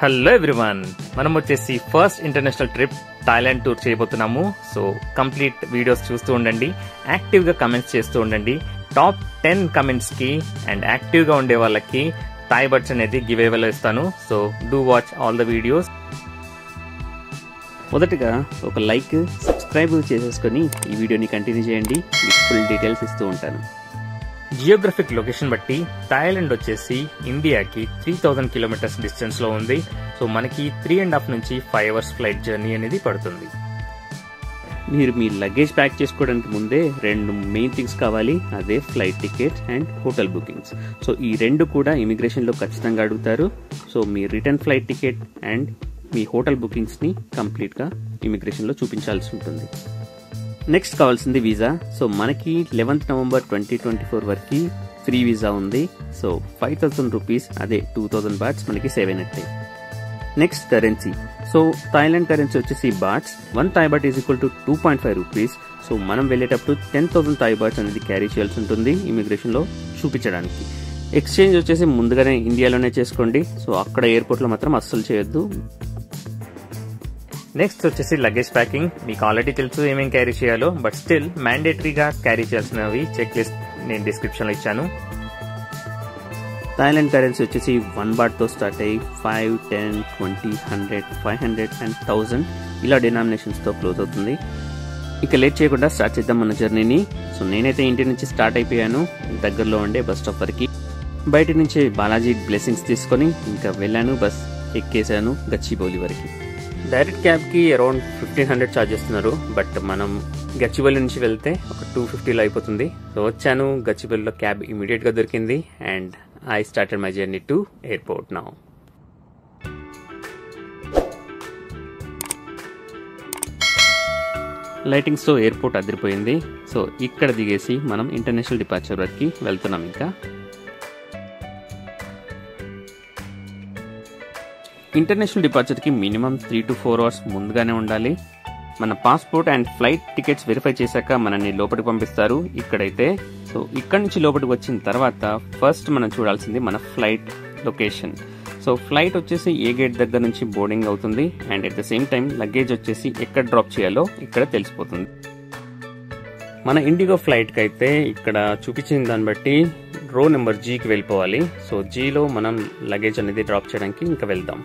Hello everyone, మనం వచ్చేసి first international trip Thailand tour చేయబోతున్నాము. సో కంప్లీట్ వీడియోస్ చూస్తూ ఉండండి, యాక్టివ్గా కమెంట్స్ చేస్తూ ఉండండి. టాప్ 10 కమెంట్స్కి అండ్ యాక్టివ్గా ఉండే వాళ్ళకి థాయ్ బడ్స్ అనేది గివ్ అవేలో ఇస్తాను. So do watch all the videos. మొదటగా ఒక లైక్, సబ్స్క్రైబ్ చేసేసుకొని ఈ వీడియోని కంటిన్యూ చేయండి. మీకు ఫుల్ డీటెయిల్స్ ఇస్తూ ఉంటాను. జియోగ్రఫిక్ లొకేషన్ బట్టి థాయిలాండ్ వచ్చేసి ఇండియాకి 3000 కిలోమీటర్స్ డిస్టెన్స్ లో ఉంది. సో మనకి 3.5 నుంచి 5 అవర్స్ ఫ్లైట్ జర్నీ అనేది పడుతుంది. మీరు మీ లగేజ్ ప్యాక్ చేసుకోవడానికి ముందే 2 మెయిన్ థింగ్స్ కావాలి. అదే flight ticket and hotel bookings. So ఈ 2 కూడా ఇమిగ్రేషన్లో ఖచ్చితంగా అడుగుతారు. సో మీ రిటర్న్ ఫ్లైట్ టికెట్ అండ్ మీ హోటల్ బుకింగ్స్ని కంప్లీట్గా ఇమిగ్రేషన్లో చూపించాల్సి ఉంటుంది. నెక్స్ట్ కావాల్సింది వీసా. సో మనకి 11th నవంబర్ 2024 వరకు ఫ్రీ వీసా ఉంది. సో 5000 రూపీస్, అదే 2000 బాట్స్ మనకి సేవ్ అయినట్టే. Next currency. So Thailand currency వచ్చేసి bahts. 1 Thai baht is equal to 2.5 rupees. So మనం వెళ్ళేటప్పుడు 10,000 థాయ్ బాట్స్ అనేది క్యారీ చేయాల్సి ఉంటుంది ఇమిగ్రేషన్లో చూపించడానికి. ఎక్స్చేంజ్ వచ్చేసి ముందుగానే ఇండియాలోనే చేసుకోండి. సో అక్కడ ఎయిర్పోర్ట్లో మాత్రం అస్సలు చేయొద్దు. నెక్స్ట్ వచ్చేసి లగేజ్ ప్యాకింగ్. మీకు ఆల్రెడీ తెలుసు ఏమేమి క్యారీ చేయాలో, బట్ స్టిల్ మ్యాండేటరీగా క్యారీ చేయాల్సినవి చెక్ లిస్ట్ నేను డిస్క్రిప్షన్లో ఇచ్చాను. థాయిలాండ్ కరెన్సీ వచ్చేసి 1 బాట్తో స్టార్ట్ అయ్యి 5, 10, 20, 100, 500 అండ్ 1000 ఇలా డినామినేషన్స్తో క్లోజ్ అవుతుంది. ఇక లేట్ చేయకుండా స్టార్ట్ చేద్దాం మన జర్నీని. సో నేనైతే ఇంటి నుంచి స్టార్ట్ అయిపోయాను, దగ్గరలో ఉండే బస్ స్టాప్ వరకు. బయట నుంచి బాలాజీ బ్లెస్సింగ్స్ తీసుకొని ఇంకా వెళ్ళాను, బస్ ఎక్కేసాను గచ్చిబౌలి వరకు. డైరెక్ట్ క్యాబ్కి అరౌండ్ 1500 ఛార్జ్ చేస్తున్నారు, బట్ మనం గచ్చిబౌలి నుంచి వెళ్తే ఒక 250లో అయిపోతుంది. సో వచ్చాను, గచ్చిబౌలిలో క్యాబ్ ఇమీడియట్గా దొరికింది and I started my journey to airport now. లైటింగ్స్తో ఎయిర్పోర్ట్ అదిరిపోయింది. సో ఇక్కడ దిగేసి మనం ఇంటర్నేషనల్ డిపార్చర్ వరకు వెళ్తున్నాం. ఇంకా ఇంటర్నేషనల్ డిపార్చర్కి మినిమం 3 to 4 అవర్స్ ముందుగానే ఉండాలి. మన passport and flight tickets verify చేశాక మనల్ని లోపలికి పంపిస్తారు. ఇక్కడైతే సో ఇక్కడ నుంచి లోపలికి వచ్చిన తర్వాత ఫస్ట్ మనం చూడాల్సింది మన ఫ్లైట్ లొకేషన్. సో ఫ్లైట్ వచ్చేసి ఏ గేట్ దగ్గర నుంచి బోర్డింగ్ అవుతుంది and at the same time luggage వచ్చేసి ఎక్కడ డ్రాప్ చేయాలో ఇక్కడ తెలిసిపోతుంది. మన ఇండిగో ఫ్లైట్కి అయితే ఇక్కడ చూపించిన దాన్ని బట్టి రో నెంబర్ జీకి వెళ్ళిపోవాలి. సో జీలో మనం లగేజ్ అనేది డ్రాప్ చేయడానికి ఇంకా వెళ్దాం.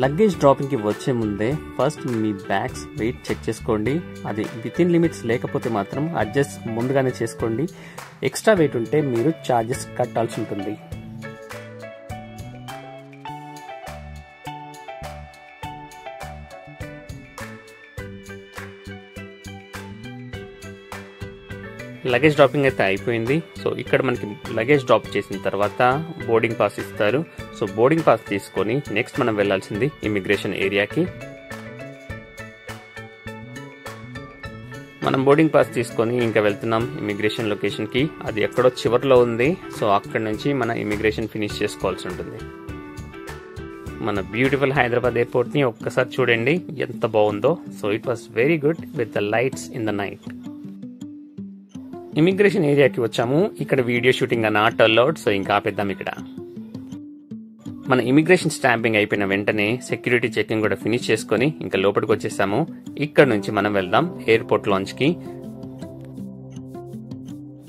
లగేజ్ డ్రాపింగ్కి వచ్చే ముందే ఫస్ట్ మీ బ్యాగ్స్ వెయిట్ చెక్ చేసుకోండి. అది వితిన్ లిమిట్స్ లేకపోతే మాత్రం అడ్జస్ట్ ముందుగానే చేసుకోండి. ఎక్స్ట్రా వెయిట్ ఉంటే మీరు ఛార్జెస్ కట్టాల్సి ఉంటుంది. లగేజ్ డ్రాపింగ్ అయితే అయిపోయింది. సో ఇక్కడ మనకి లగేజ్ డ్రాప్ చేసిన తర్వాత బోర్డింగ్ పాస్ ఇస్తారు. సో బోర్డింగ్ పాస్ తీసుకొని నెక్స్ట్ మనం వెళ్లాల్సింది ఇమిగ్రేషన్ ఏరియాకి. మనం బోర్డింగ్ పాస్ తీసుకొని ఇంకా వెళ్తున్నాం ఇమిగ్రేషన్ లొకేషన్కి. అది ఎక్కడో చివరిలో ఉంది. సో అక్కడ నుంచి మన ఇమిగ్రేషన్ ఫినిష్ చేసుకోవాల్సి ఉంటుంది. మన బ్యూటిఫుల్ హైదరాబాద్ ఎయిర్పోర్ట్ని ఒక్కసారి చూడండి ఎంత బాగుందో. So it was very good with the lights in the night. Immigration ఏరియాకి వచ్చాము. ఇక్కడ video shooting not allowed. So ఇంకా ఆపేద్దాం. ఇక్కడ మన ఇమిగ్రేషన్ స్టాంపింగ్ అయిపోయిన వెంటనే సెక్యూరిటీ చెకింగ్ కూడా ఫినిష్ చేసుకుని ఇంకా లోపలికి వచ్చేసాము. ఇక్కడ నుంచి మనం వెళ్దాం ఎయిర్పోర్ట్ లాంచ్ కి.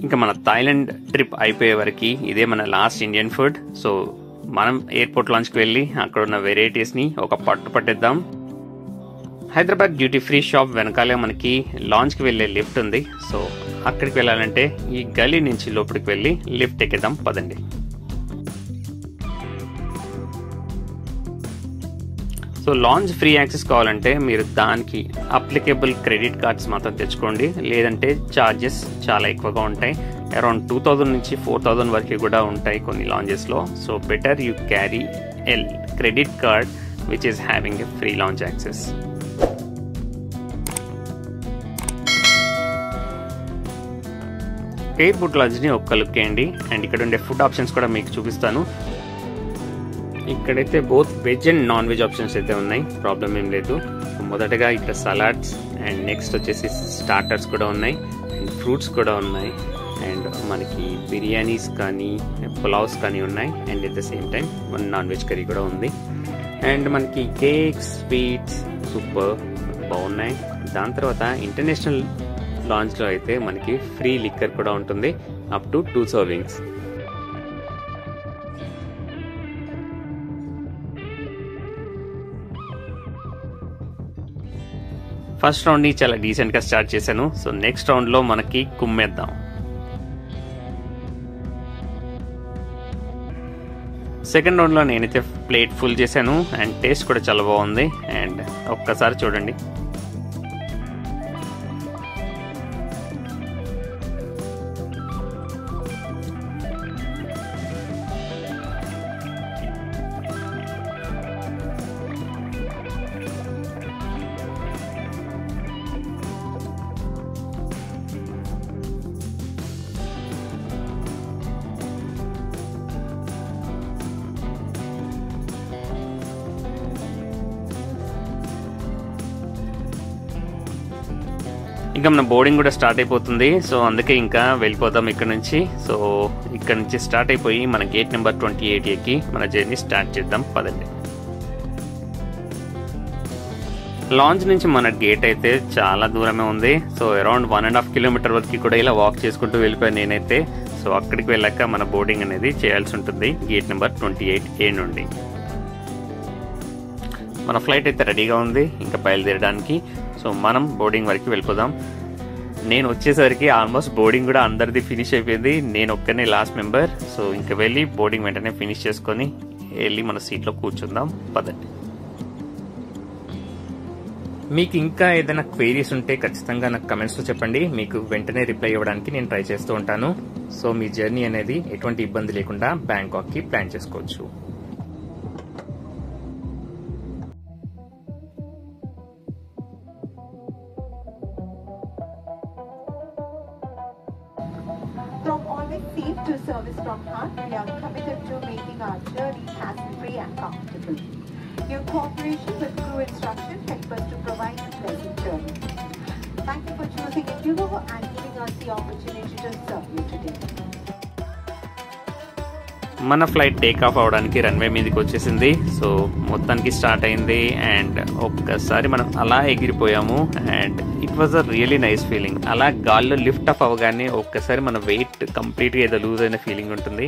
ఇంకా మన థాయిలాండ్ ట్రిప్ అయిపోయే వరకు ఇదే మన లాస్ట్ ఇండియన్ ఫుడ్. సో మనం ఎయిర్పోర్ట్ లాంచ్ కి వెళ్ళి అక్కడ ఉన్న వెరైటీస్ ని ఒక పట్టేద్దాం. హైదరాబాద్ డ్యూటీ ఫ్రీ షాప్ వెనకాలే మనకి లాంచ్ కి వెళ్లే లిఫ్ట్ ఉంది. సో అక్కడికి వెళ్ళాలంటే ఈ గల్లీ నుంచి లోపలికి వెళ్ళి లిఫ్ట్ ఎక్కేద్దాం, పదండి. సో లాంచ్ ఫ్రీ యాక్సెస్ కావాలంటే మీరు దానికి అప్లికేబుల్ క్రెడిట్ కార్డ్స్ మాత్రం తెచ్చుకోండి, లేదంటే ఛార్జెస్ చాలా ఎక్కువగా ఉంటాయి. అరౌండ్ 2000 నుంచి 4000 వరకు కూడా ఉంటాయి కొన్ని లాంచెస్లో. So better you carry a credit card which is having a free lounge access. Airport లాంచ్ని ఒక్క లుక్ వేయండి అండ్ ఇక్కడ ఉండే ఫుడ్ ఆప్షన్స్ కూడా మీకు చూపిస్తాను. ఇక్కడైతే both veg and non veg options అయితే ఉన్నాయి, ప్రాబ్లం ఏం లేదు. మొదటగా ఇక్కడ సలాడ్స్ అండ్ నెక్స్ట్ వచ్చేసి స్టార్టర్స్ కూడా ఉన్నాయి అండ్ ఫ్రూట్స్ కూడా ఉన్నాయి అండ్ మనకి బిర్యానీస్ కానీ పులావ్స్ కానీ ఉన్నాయి. And at the same time మన నాన్ వెజ్ కర్రీ కూడా ఉంది. అండ్ మనకి కేక్స్, స్వీట్స్ సూపర్ బాగున్నాయి. దాని తర్వాత ఇంటర్నేషనల్ లాంచ్లో అయితే మనకి ఫ్రీ లిక్కర్ కూడా ఉంటుంది, అప్ టు 2 servings. ఫస్ట్ రౌండ్ని చాలా డీసెంట్గా స్టార్ట్ చేశాను. సో నెక్స్ట్ రౌండ్లో మనకి కుమ్మేద్దాం. సెకండ్ రౌండ్లో నేనైతే ప్లేట్ ఫుల్ చేశాను అండ్ టేస్ట్ కూడా చాలా బాగుంది. అండ్ ఒక్కసారి చూడండి. ఇంకా మన బోర్డింగ్ కూడా స్టార్ట్ అయిపోతుంది. సో అందుకే ఇంకా వెళ్ళిపోతాం ఇక్కడ నుంచి. సో ఇక్కడ నుంచి స్టార్ట్ అయిపోయి మన గేట్ నెంబర్ 28 ఎక్కి మన జర్నీ స్టార్ట్ చేద్దాం. పదండి. లాంచ్ నుంచి మన గేట్ అయితే చాలా దూరమే ఉంది. సో అరౌండ్ 1.5 kilometer వరకు కూడా ఇలా వాక్ చేసుకుంటూ వెళ్ళిపోయాను నేనైతే. సో అక్కడికి వెళ్ళాక మన బోర్డింగ్ అనేది చేయాల్సి ఉంటుంది గేట్ నెంబర్ 28A నుండి. మన ఫ్లైట్ అయితే రెడీగా ఉంది ఇంకా బయలుదేరడానికి. సో మనం బోర్డింగ్ వరకు వెళ్ళిపోదాం. నేను వచ్చేసరికి ఆల్మోస్ట్ బోర్డింగ్ కూడా అందరిది ఫినిష్ అయిపోయింది. నేను ఒక్కనే లాస్ట్ మెంబర్. సో ఇంకా వెళ్ళి బోర్డింగ్ వెంటనే ఫినిష్ చేసుకొని వెళ్ళి మన సీట్లో కూర్చుందాం. పదండి. మీకు ఇంకా ఏదైనా క్వైరీస్ ఉంటే ఖచ్చితంగా నాకు కమెంట్స్లో చెప్పండి. మీకు వెంటనే రిప్లై ఇవ్వడానికి నేను ట్రై చేస్తూ ఉంటాను. సో మీ జర్నీ అనేది ఎటువంటి ఇబ్బంది లేకుండా బ్యాంకాక్కి ప్లాన్ చేసుకోవచ్చు. From always safe to service from heart, we are committed to making our journey hassle-free and comfortable. Your cooperation with crew instruction help us to provide a pleasant journey. Thank you for choosing Indigo and giving us the opportunity to serve you today. మన flight take off అవడానికి runway మీదకి వచ్చేసింది. So మొత్తానికి start అయింది and ఒక్కసారి మనం అలా ఎగిరిపోయాము. And it was a really nice feeling. అలా గాల్లో లిఫ్ట్ ఆఫ్ అవ్వగానే ఒక్కసారి మన వెయిట్ కంప్లీట్గా ఏదో లూజ్ అయిన ఫీలింగ్ ఉంటుంది.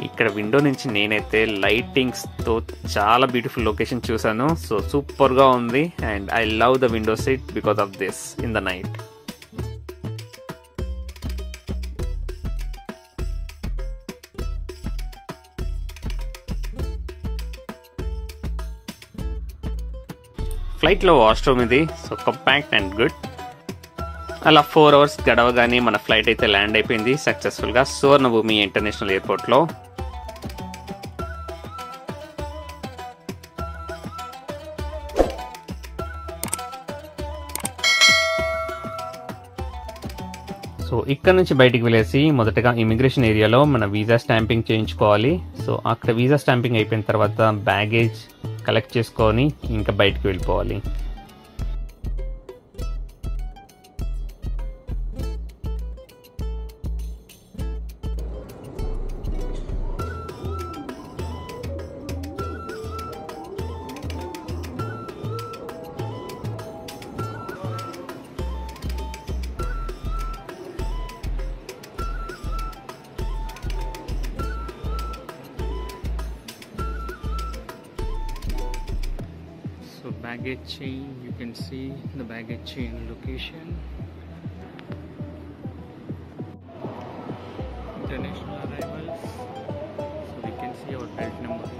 ఇక్కడ విండో నుంచి నేనైతే లైటింగ్స్తో చాలా బ్యూటిఫుల్ లొకేషన్ చూసాను. సో సూపర్గా ఉంది and I love the window seat because of this in the night. ఫ్లైట్లో వాష్రూమ్ ఇది. So compact and good. అలా 4 hours గడవగానే మన ఫ్లైట్ అయితే ల్యాండ్ అయిపోయింది సక్సెస్ఫుల్గా సువర్ణభూమి ఇంటర్నేషనల్ ఎయిర్పోర్ట్లో. సో ఇక్కడ నుంచి బయటికి వెళ్ళేసి మొదటగా ఇమిగ్రేషన్ ఏరియాలో మన వీసా స్టాంపింగ్ చేయించుకోవాలి. సో అక్కడ వీసా స్టాంపింగ్ అయిపోయిన తర్వాత బ్యాగేజ్ కలెక్ట్ చేసుకొని ఇంకా బయటికి వెళ్ళిపోవాలి. So baggage chain, you can see the baggage chain location. International arrivals. So we can see our belt number.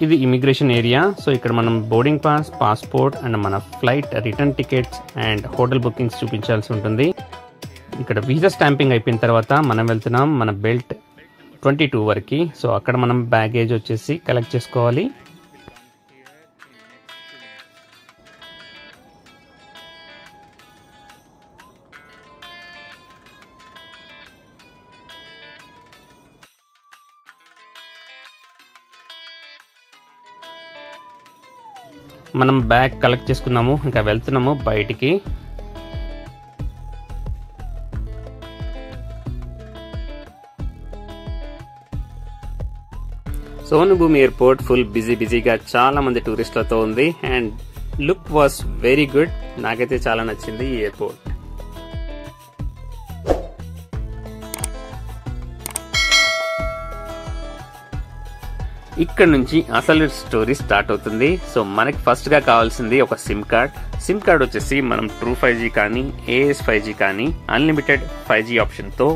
ఇది ఇమిగ్రేషన్ ఏరియా. సో ఇక్కడ మనం బోర్డింగ్ పాస్, పాస్పోర్ట్ అండ్ మన flight return tickets and hotel bookings చూపించాల్సి ఉంటుంది. ఇక్కడ visa stamping అయిపోయిన తర్వాత మనం వెళ్తున్నాం మన బెల్ట్ 22 వరకు. సో అక్కడ మనం బ్యాగేజ్ వచ్చేసి కలెక్ట్ చేసుకోవాలి. మనం బ్యాగ్ కలెక్ట్ చేసుకున్నాము, ఇంకా వెళ్తున్నాము బయటికి. సోనుభూమి ఎయిర్పోర్ట్ ఫుల్ బిజీగా చాలా మంది టూరిస్టులతో ఉంది and look was very good. నాకైతే చాలా నచ్చింది ఈ ఎయిర్పోర్ట్. ఇక్కడ నుంచి అసలు స్టోరీ స్టార్ట్ అవుతుంది. సో మనకి ఫస్ట్ గా కావాల్సింది ఒక సిమ్ కార్డ్. సిమ్ కార్డ్ వచ్చేసి మనం ట్రూ 5G కానీ AS 5G కానీ అన్లిమిటెడ్ 5G ఆప్షన్ తో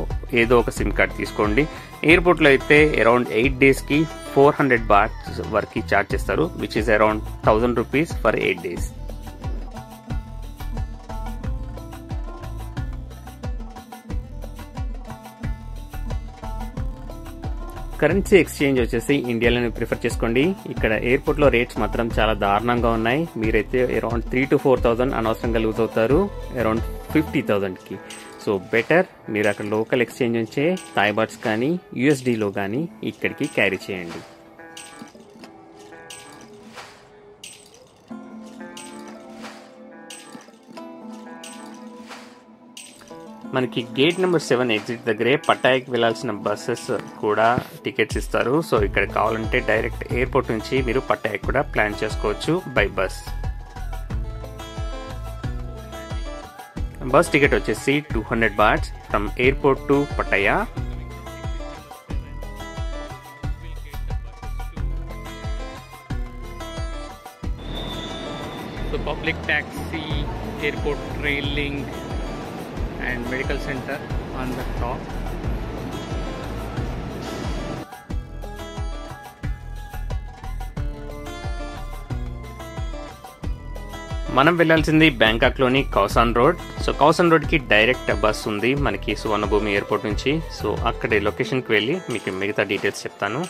ఏదో ఒక సిమ్ కార్డ్ తీసుకోండి. ఎయిర్పోర్ట్ లో అయితే అరౌండ్ 8 days కి 400 baht వరకు చార్జ్ చేస్తారు, which is around 1000 rupees for 8 days. Currency exchange వచ్చేసి ఇండియాలోనే ప్రిఫర్ చేసుకోండి. ఇక్కడ ఎయిర్పోర్ట్ లో రేట్స్ మాత్రం చాలా దారుణంగా ఉన్నాయి. మీరైతే అరౌండ్ 3,000 to 4,000 అనవసరంగా లూజ్ అవుతారు, అరౌండ్ 50,000 కి. సో బెటర్ మీరు అక్కడ లోకల్ ఎక్స్చేంజ్ నుంచే థాయ్ బాట్స్ కానీ USD లో కానీ ఇక్కడికి క్యారీ చేయండి. మనకి గేట్ నెంబర్ 7 ఎగ్జిట్ దగ్గరే పటాయాకి వెళ్లాల్సిన బస్సెస్ కూడా టికెట్స్ ఇస్తారు. సో ఇక్కడ కావాలంటే డైరెక్ట్ ఎయిర్పోర్ట్ నుంచి మీరు పటాయాకి కూడా ప్లాన్ చేసుకోవచ్చు బై బస్. బస్ టికెట్ వచ్చేసి 200 bahts from airport to Pattaya. So public taxi, airport railing and medical center on the top. మనం వెళ్లాల్సింది బ్యాంకాక్ లోని కౌసాన్ రోడ్. సో కౌసాన్ రోడ్ కి డైరెక్ట్ బస్ ఉంది మనకి సువర్ణభూమి ఎయిర్పోర్ట్ నుంచి. సో అక్కడే లొకేషన్ కి వెళ్ళి మీకు మిగతా డీటెయిల్స్ చెప్తాను.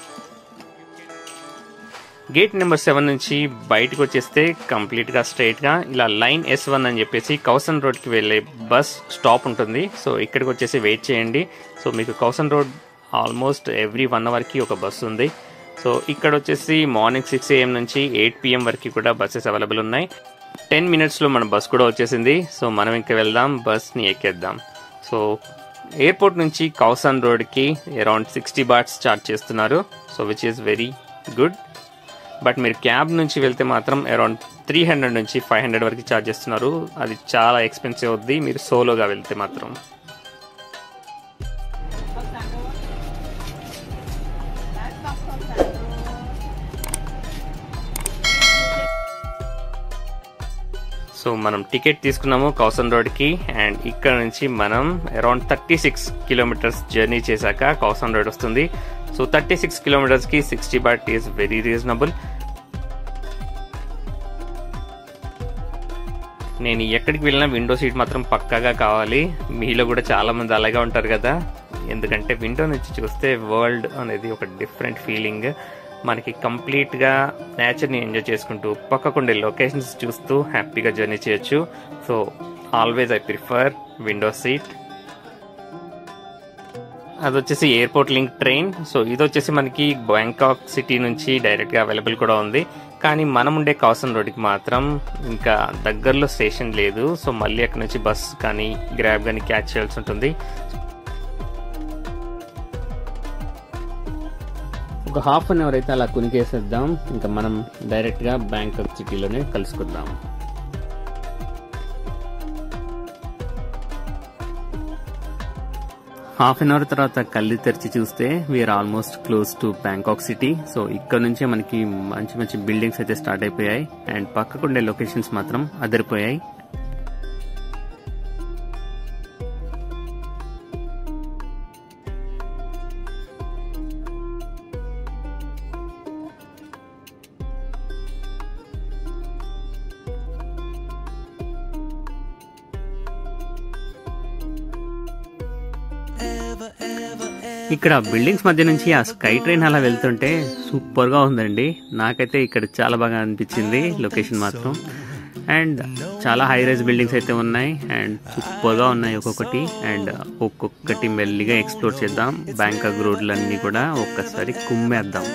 గేట్ నెంబర్ 7 నుంచి బయటకు వచ్చేస్తే కంప్లీట్ గా స్ట్రైట్ గా ఇలా లైన్ S1 అని చెప్పేసి కౌసన్ రోడ్ కి వెళ్లే బస్ స్టాప్ ఉంటుంది. సో ఇక్కడికి వచ్చేసి వెయిట్ చేయండి. సో మీకు Kausan road almost every 1 hour కి ఒక బస్ ఉంది. సో ఇక్కడ వచ్చేసి మార్నింగ్ 6 AM నుంచి 8 PM వరకు కూడా బస్సెస్ అవైలబుల్ ఉన్నాయి. 10 minutes లో మన బస్ కూడా వచ్చేసింది. సో మనం ఇంకా వెళ్దాం, బస్ ని ఎక్కేద్దాం. సో ఎయిర్పోర్ట్ నుంచి కౌసన్ రోడ్ కి అరౌండ్ 60 bahts చార్జ్ చేస్తున్నారు. So which is very good. But మీరు క్యాబ్ నుంచి వెళ్తే మాత్రం అరౌండ్ 300 నుంచి 500 వరకు ఛార్జ్ చేస్తున్నారు. అది చాలా ఎక్స్పెన్సివ్ అవుద్ది మీరు సోలోగా వెళ్తే మాత్రం. సో మనం టికెట్ తీసుకున్నాము కౌసన్ రోడ్ కి అండ్ ఇక్కడ నుంచి మనం అరౌండ్ 36 kilometers జర్నీ చేశాక కౌసన్ రోడ్ వస్తుంది. సో 36 kilometers కి 60 baht ఈస్ వెరీ రీజనబుల్. నేను ఎక్కడికి వెళ్ళినా విండో సీట్ మాత్రం పక్కాగా కావాలి. మీలో కూడా చాలా మంది అలాగే ఉంటారు కదా, ఎందుకంటే విండో నుంచి చూస్తే వరల్డ్ అనేది ఒక డిఫరెంట్ ఫీలింగ్. మనకి కంప్లీట్ గా నేచర్ ని ఎంజాయ్ చేసుకుంటూ పక్కకుండే లొకేషన్స్ చూస్తూ హ్యాపీగా జర్నీ చేయొచ్చు. So always I prefer window seat. అది వచ్చేసి ఎయిర్పోర్ట్ లింక్ ట్రైన్. సో ఇది వచ్చేసి మనకి బ్యాంకాక్ సిటీ నుంచి డైరెక్ట్ గా అవైలబుల్ కూడా ఉంది. కానీ మనం ఉండే కౌసన్ రోడ్కి మాత్రం ఇంకా దగ్గరలో స్టేషన్ లేదు. సో మళ్ళీ అక్కడ నుంచి బస్ కానీ గ్రాబ్ కానీ క్యాచ్ చేయాల్సి ఉంటుంది. ఒక హాఫ్ అన్ అవర్ అయితే అలా కునికేసేద్దాం, ఇంకా మనం డైరెక్ట్ గా బ్యాంకాక్ సిటీలోనే కలుసుకుందాం. హాఫ్ అన్ అవర్ తర్వాత కళ్ళు తెరిచి చూస్తే we're almost close to Bangkok city. So ఇక్కడ నుంచే మనకి మంచి మంచి బిల్డింగ్స్ అయితే స్టార్ట్ అయిపోయాయి అండ్ పక్కకుండే లొకేషన్స్ మాత్రం అదిరిపోయాయి. ఇక్కడ బిల్డింగ్స్ మధ్య నుంచి ఆ స్కై ట్రైన్ అలా వెళ్తుంటే సూపర్ గా ఉందండి. నాకైతే ఇక్కడ చాలా బాగా అనిపించింది లొకేషన్ మాత్రం. అండ్ చాలా హై రైజ్ బిల్డింగ్స్ అయితే ఉన్నాయి అండ్ సూపర్ గా ఉన్నాయి ఒక్కొక్కటి. అండ్ ఒక్కొక్కటి మెల్లిగా ఎక్స్ప్లోర్ చేద్దాం. బ్యాంకాక్ రోడ్లన్నీ కూడా ఒక్కసారి కుమ్మేద్దాం.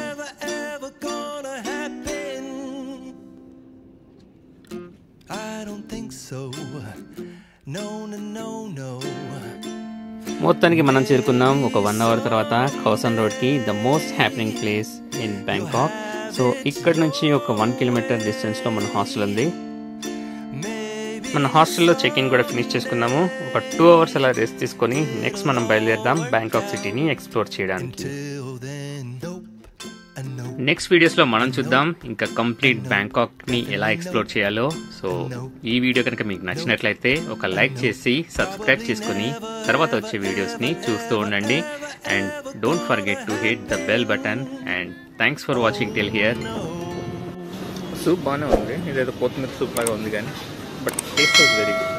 మొత్తానికి మనం చేరుకున్నాం ఒక 1 అవర్ తర్వాత ఖౌసన్ రోడ్కి, the most happening place in Bangkok. So ఇక్కడ నుంచి ఒక 1 కిలోమీటర్ డిస్టెన్స్లో మన హాస్టల్ ఉంది. మన హాస్టల్లో చెక్ ఇన్ కూడా ఫినిష్ చేసుకున్నాము. ఒక 2 అవర్స్ అలా రెస్ట్ తీసుకొని నెక్స్ట్ మనం బయలుదేరదాం బ్యాంకాక్ సిటీని ఎక్స్ప్లోర్ చేయడానికి. నెక్స్ట్ వీడియోస్లో మనం చూద్దాం ఇంకా కంప్లీట్ బ్యాంకాక్ని ఎలా ఎక్స్ప్లోర్ చేయాలో. సో ఈ వీడియో కనుక మీకు నచ్చినట్లయితే ఒక లైక్ చేసి సబ్స్క్రైబ్ చేసుకుని తర్వాత వచ్చే వీడియోస్ని చూస్తూ ఉండండి. And don't forget to hit the bell button. And thanks for watching till here. Soup బాగానే ఉంది, ఇదేదో కొత్తిమీర సూప్ లాగా ఉంది కానీ but taste was very good.